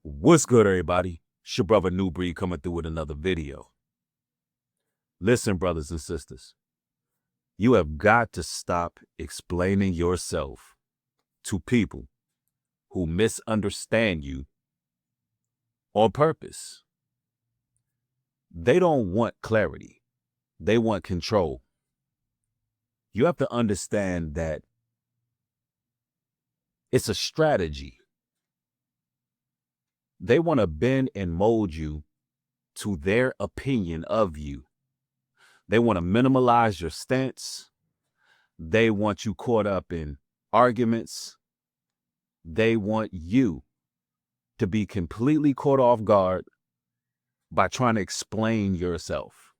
What's good, everybody? It's your brother New Breed coming through with another video. Listen, brothers and sisters, you have got to stop explaining yourself to people who misunderstand you on purpose. They don't want clarity. They want control. You have to understand that it's a strategy. They want to bend and mold you to their opinion of you. They want to minimize your stance. They want you caught up in arguments. They want you to be completely caught off guard by trying to explain yourself.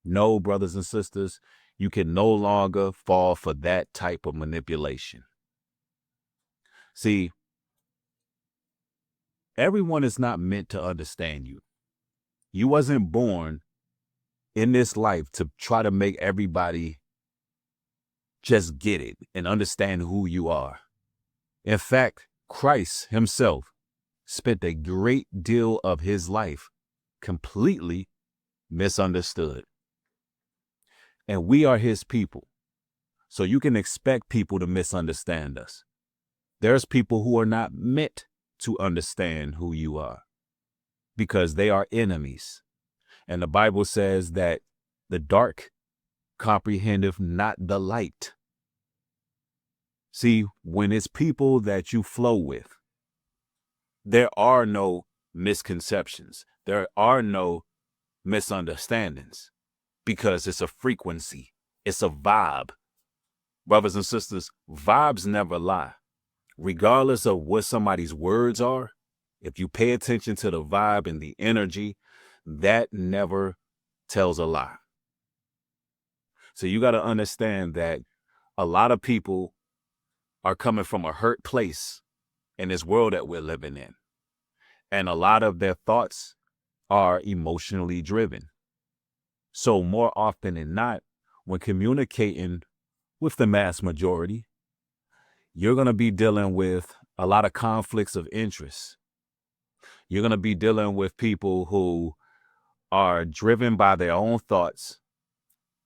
No, brothers and sisters, you can no longer fall for that type of manipulation. See, everyone is not meant to understand you. You wasn't born in this life to try to make everybody just get it and understand who you are. In fact, Christ himself spent a great deal of his life completely misunderstood. And we are his people. So you can expect people to misunderstand us. There's people who are not meant to understand who you are because they are enemies. And the Bible says that the dark comprehendeth not the light. See, when it's people that you flow with, there are no misconceptions. There are no misunderstandings because it's a frequency. It's a vibe. Brothers and sisters, vibes never lie. Regardless of what somebody's words are, if you pay attention to the vibe and the energy, that never tells a lie. So you got to understand that a lot of people are coming from a hurt place in this world that we're living in. And a lot of their thoughts are emotionally driven. So more often than not, when communicating with the mass majority, you're going to be dealing with a lot of conflicts of interest. You're going to be dealing with people who are driven by their own thoughts,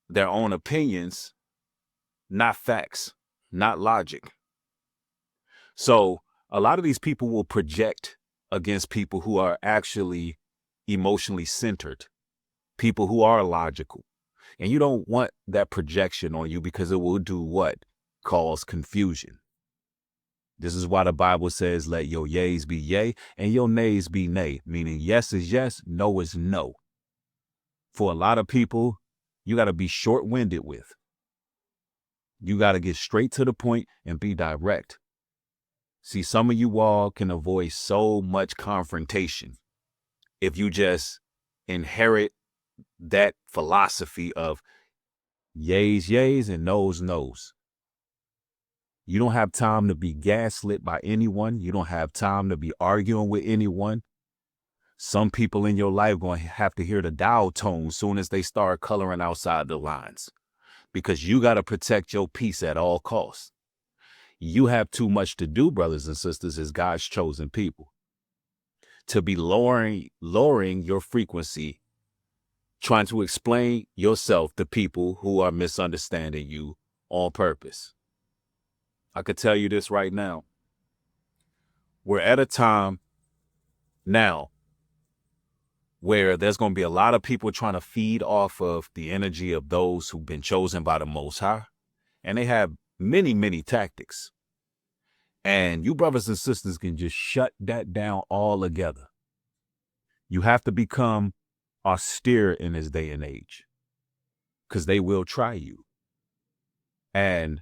their own opinions, not facts, not logic. So a lot of these people will project against people who are actually emotionally centered, people who are logical. And you don't want that projection on you because it will do what? Cause confusion. This is why the Bible says, let your yeas be yea and your nays be nay, meaning yes is yes, no is no. For a lot of people, you got to be short-winded with. You got to get straight to the point and be direct. See, some of you all can avoid so much confrontation if you just inherit that philosophy of yeas, yeas, and noes, noes. You don't have time to be gaslit by anyone. You don't have time to be arguing with anyone. Some people in your life going to have to hear the dial tone soon as they start coloring outside the lines because you got to protect your peace at all costs. You have too much to do, brothers and sisters, as God's chosen people, to be lowering your frequency, trying to explain yourself to people who are misunderstanding you on purpose. I could tell you this right now. We're at a time now where there's going to be a lot of people trying to feed off of the energy of those who've been chosen by the Most High. And they have many, many tactics. And you brothers and sisters can just shut that down altogether. You have to become austere in this day and age because they will try you. And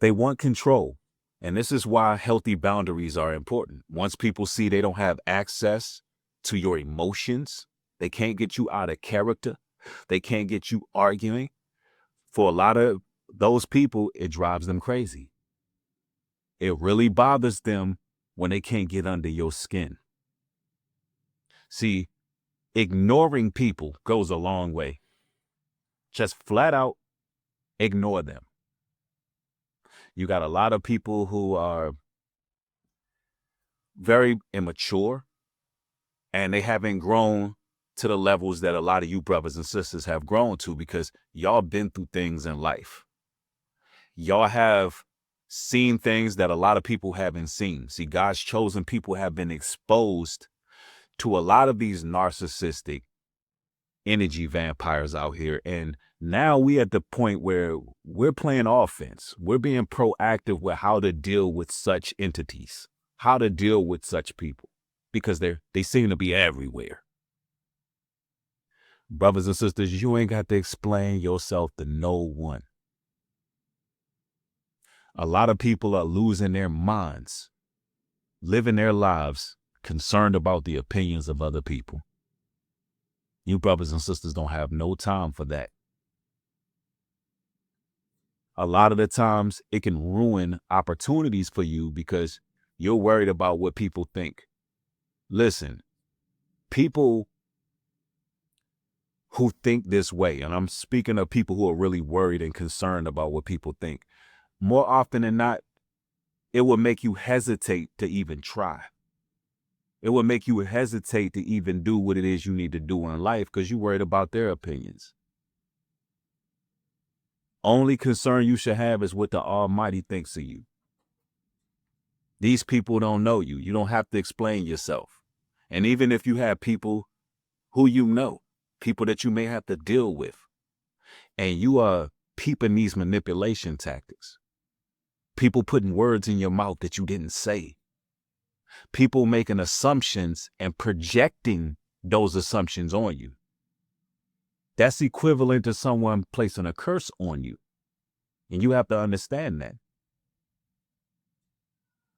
they want control. And this is why healthy boundaries are important. Once people see they don't have access to your emotions, they can't get you out of character, they can't get you arguing. For a lot of those people, it drives them crazy. It really bothers them when they can't get under your skin. See, ignoring people goes a long way. Just flat out ignore them. You got a lot of people who are very immature, and they haven't grown to the levels that a lot of you brothers and sisters have grown to, because y'all been through things in life. Y'all have seen things that a lot of people haven't seen. See, God's chosen people have been exposed to a lot of these narcissistic energy vampires out here. And now we at the point where we're playing offense. We're being proactive with how to deal with such entities, how to deal with such people, because they seem to be everywhere. Brothers and sisters, you ain't got to explain yourself to no one. A lot of people are losing their minds, living their lives concerned about the opinions of other people. You brothers and sisters don't have no time for that. A lot of the times it can ruin opportunities for you because you're worried about what people think. Listen, people who think this way, and I'm speaking of people who are really worried and concerned about what people think, more often than not, it will make you hesitate to even try. It will make you hesitate to even do what it is you need to do in life because you're worried about their opinions. Only concern you should have is what the Almighty thinks of you. These people don't know you. You don't have to explain yourself. And even if you have people who you know, people that you may have to deal with, and you are peeping these manipulation tactics, people putting words in your mouth that you didn't say, people making assumptions and projecting those assumptions on you, that's equivalent to someone placing a curse on you. And you have to understand that.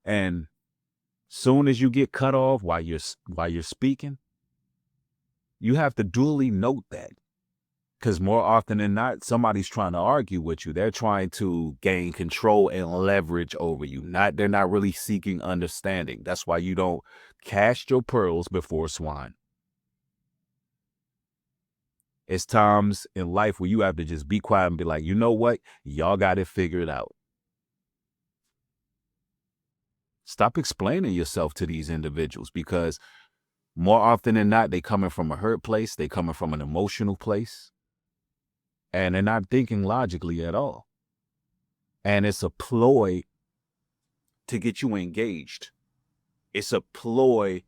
And soon as you get cut off while you're speaking, you have to duly note that. Because more often than not, somebody's trying to argue with you. They're trying to gain control and leverage over you. They're not really seeking understanding. That's why you don't cast your pearls before swine. It's times in life where you have to just be quiet and be like, you know what? Y'all got it figured out. Stop explaining yourself to these individuals, because more often than not, they coming from a hurt place. They coming from an emotional place. And they're not thinking logically at all. And it's a ploy to get you engaged. It's a ploy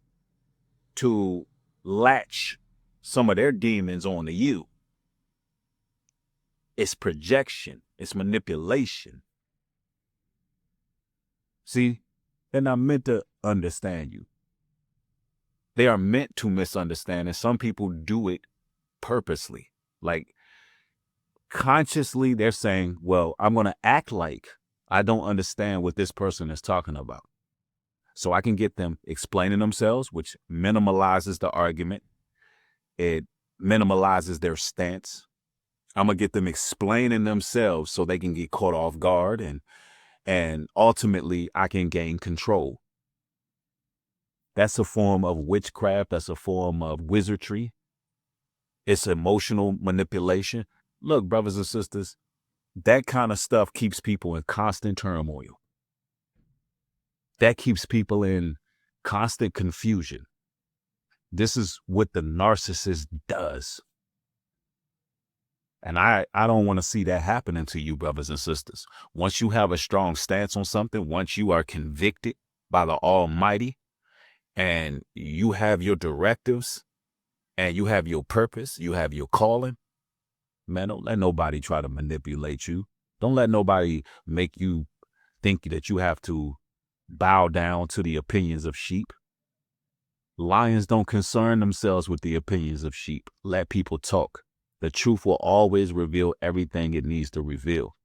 to latch some of their demons onto you. It's projection. It's manipulation. See, they're not meant to understand you. They are meant to misunderstand. And some people do it purposely. Like, consciously, they're saying, well, I'm going to act like I don't understand what this person is talking about, so I can get them explaining themselves, which minimalizes the argument. It minimalizes their stance. I'm going to get them explaining themselves so they can get caught off guard, and ultimately I can gain control. That's a form of witchcraft. That's a form of wizardry. It's emotional manipulation. Look, brothers and sisters, that kind of stuff keeps people in constant turmoil. That keeps people in constant confusion. This is what the narcissist does. And I don't want to see that happening to you, brothers and sisters. Once you have a strong stance on something, once you are convicted by the Almighty, and you have your directives, and you have your purpose, you have your calling, man, don't let nobody try to manipulate you. Don't let nobody make you think that you have to bow down to the opinions of sheep. Lions don't concern themselves with the opinions of sheep. Let people talk. The truth will always reveal everything it needs to reveal.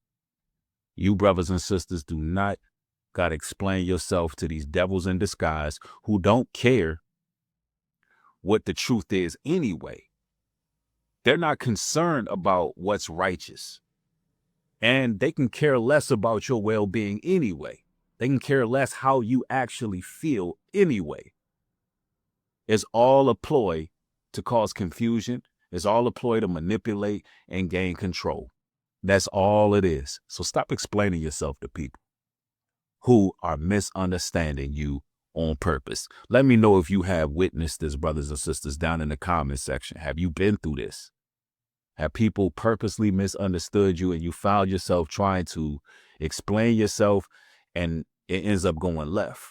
You brothers and sisters do not got to explain yourself to these devils in disguise who don't care what the truth is anyway. They're not concerned about what's righteous. And they can care less about your well-being anyway. They can care less how you actually feel anyway. It's all a ploy to cause confusion. It's all a ploy to manipulate and gain control. That's all it is. So stop explaining yourself to people who are misunderstanding you on purpose. Let me know if you have witnessed this, brothers and sisters, down in the comment section. Have you been through this? Have people purposely misunderstood you and you found yourself trying to explain yourself and it ends up going left?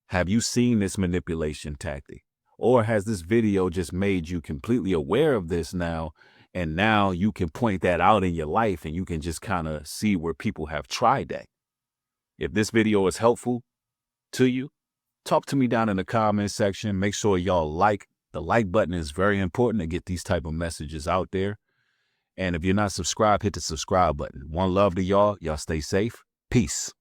Have you seen this manipulation tactic? Or has this video just made you completely aware of this now, and now you can point that out in your life and you can just kind of see where people have tried that? If this video is helpful to you, talk to me down in the comment section. Make sure y'all like. The like button is very important to get these type of messages out there. And if you're not subscribed, hit the subscribe button. One love to y'all. Y'all stay safe. Peace.